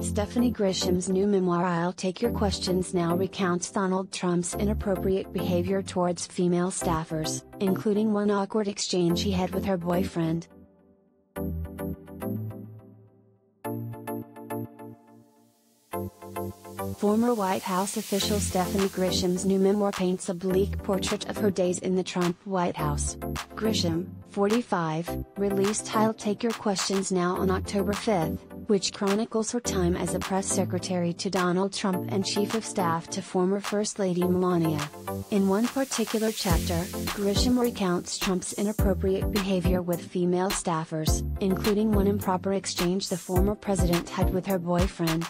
Stephanie Grisham's new memoir I'll Take Your Questions Now recounts Donald Trump's inappropriate behavior towards female staffers, including one awkward exchange he had with her boyfriend. Former White House official Stephanie Grisham's new memoir paints a bleak portrait of her days in the Trump White House. Grisham, 45, released I'll Take Your Questions Now on October 5, which chronicles her time as a press secretary to Donald Trump and chief of staff to former First Lady Melania. In one particular chapter, Grisham recounts Trump's inappropriate behavior with female staffers, including one improper exchange the former president had with her boyfriend.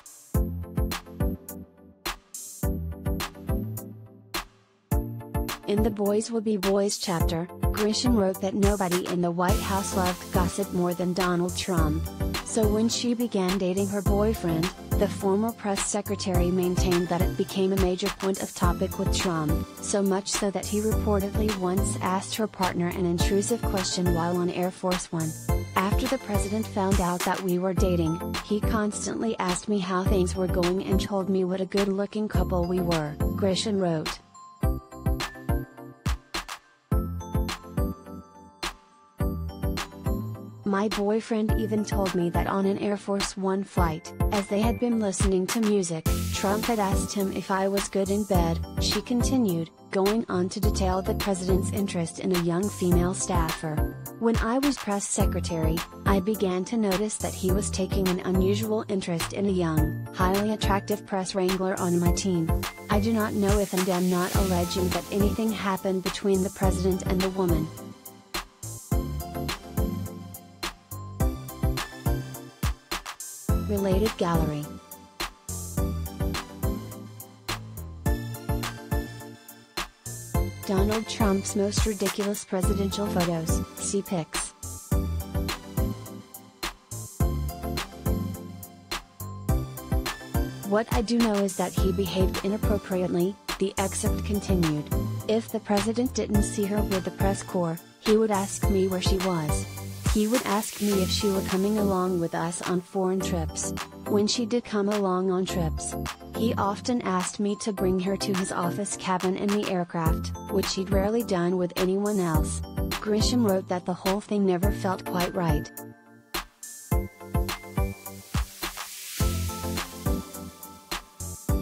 In the Boys Will Be Boys chapter, Grisham wrote that nobody in the White House loved gossip more than Donald Trump. So when she began dating her boyfriend, the former press secretary maintained that it became a major point of topic with Trump, so much so that he reportedly once asked her partner an intrusive question while on Air Force One. After the president found out that we were dating, he constantly asked me how things were going and told me what a good-looking couple we were, Grisham wrote. My boyfriend even told me that on an Air Force One flight, as they had been listening to music, Trump had asked him if I was good in bed, she continued, going on to detail the president's interest in a young female staffer. When I was press secretary, I began to notice that he was taking an unusual interest in a young, highly attractive press wrangler on my team. I do not know if and am not alleging that anything happened between the president and the woman. Related gallery. Donald Trump's most ridiculous presidential photos, see pics. What I do know is that he behaved inappropriately, the excerpt continued. If the president didn't see her with the press corps, he would ask me where she was. He would ask me if she were coming along with us on foreign trips. When she did come along on trips, he often asked me to bring her to his office cabin in the aircraft, which he'd rarely done with anyone else. Grisham wrote that the whole thing never felt quite right.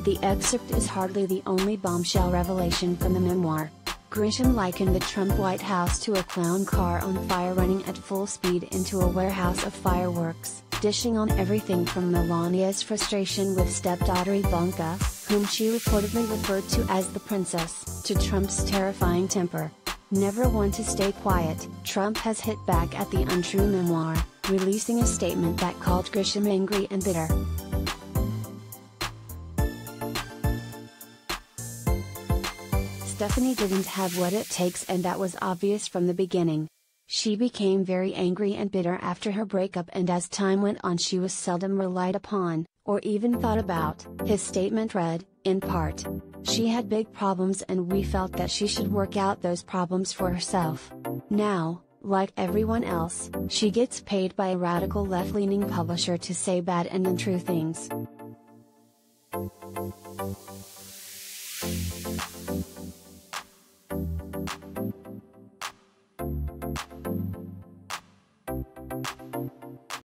The excerpt is hardly the only bombshell revelation from the memoir. Grisham likened the Trump White House to a clown car on fire running at full speed into a warehouse of fireworks, dishing on everything from Melania's frustration with stepdaughter Ivanka, whom she reportedly referred to as the princess, to Trump's terrifying temper. Never one to stay quiet, Trump has hit back at the untrue memoir, releasing a statement that called Grisham angry and bitter. Stephanie didn't have what it takes, and that was obvious from the beginning. She became very angry and bitter after her breakup, and as time went on she was seldom relied upon, or even thought about, his statement read, in part. She had big problems and we felt that she should work out those problems for herself. Now, like everyone else, she gets paid by a radical left-leaning publisher to say bad and untrue things.